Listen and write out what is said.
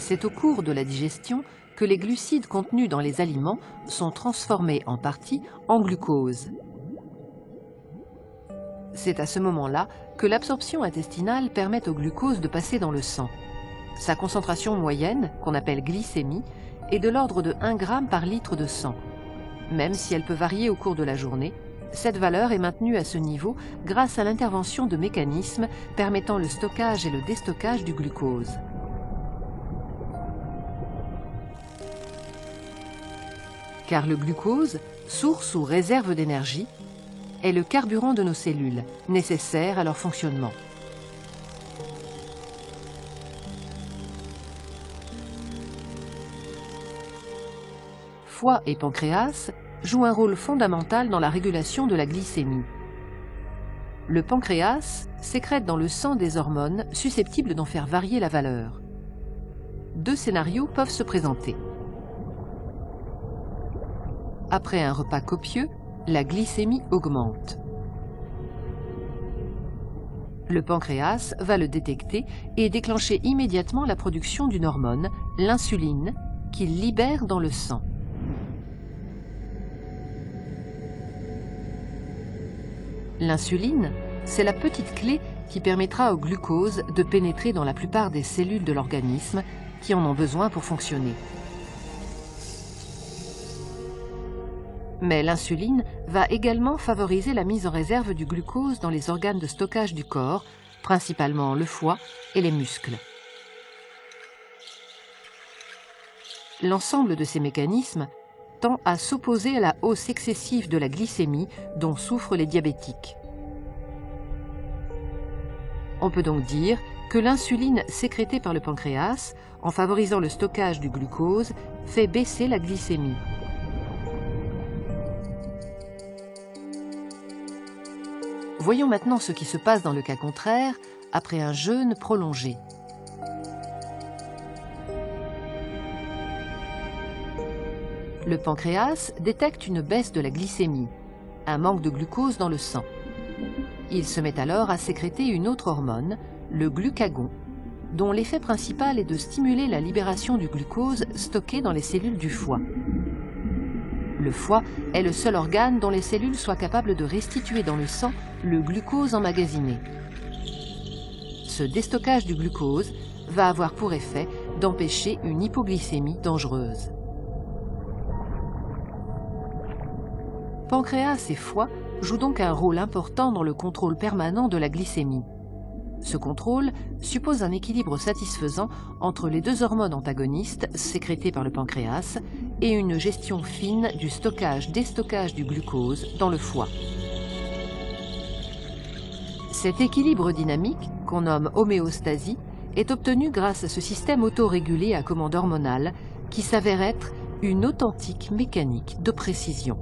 C'est au cours de la digestion que les glucides contenus dans les aliments sont transformés en partie en glucose. C'est à ce moment-là que l'absorption intestinale permet au glucose de passer dans le sang. Sa concentration moyenne, qu'on appelle glycémie, est de l'ordre de 1 g par litre de sang. Même si elle peut varier au cours de la journée, cette valeur est maintenue à ce niveau grâce à l'intervention de mécanismes permettant le stockage et le déstockage du glucose. Car le glucose, source ou réserve d'énergie, est le carburant de nos cellules, nécessaire à leur fonctionnement. Foie et pancréas jouent un rôle fondamental dans la régulation de la glycémie. Le pancréas sécrète dans le sang des hormones susceptibles d'en faire varier la valeur. 2 scénarios peuvent se présenter. Après un repas copieux, la glycémie augmente. Le pancréas va le détecter et déclencher immédiatement la production d'une hormone, l'insuline, qu'il libère dans le sang. L'insuline, c'est la petite clé qui permettra au glucose de pénétrer dans la plupart des cellules de l'organisme qui en ont besoin pour fonctionner. Mais l'insuline va également favoriser la mise en réserve du glucose dans les organes de stockage du corps, principalement le foie et les muscles. L'ensemble de ces mécanismes tend à s'opposer à la hausse excessive de la glycémie dont souffrent les diabétiques. On peut donc dire que l'insuline sécrétée par le pancréas, en favorisant le stockage du glucose, fait baisser la glycémie. Voyons maintenant ce qui se passe dans le cas contraire, après un jeûne prolongé. Le pancréas détecte une baisse de la glycémie, un manque de glucose dans le sang. Il se met alors à sécréter une autre hormone, le glucagon, dont l'effet principal est de stimuler la libération du glucose stocké dans les cellules du foie. Le foie est le seul organe dont les cellules soient capables de restituer dans le sang le glucose emmagasiné. Ce déstockage du glucose va avoir pour effet d'empêcher une hypoglycémie dangereuse. Pancréas et foie jouent donc un rôle important dans le contrôle permanent de la glycémie. Ce contrôle suppose un équilibre satisfaisant entre les 2 hormones antagonistes sécrétées par le pancréas et une gestion fine du stockage-déstockage du glucose dans le foie. Cet équilibre dynamique, qu'on nomme homéostasie, est obtenu grâce à ce système autorégulé à commande hormonale qui s'avère être une authentique mécanique de précision.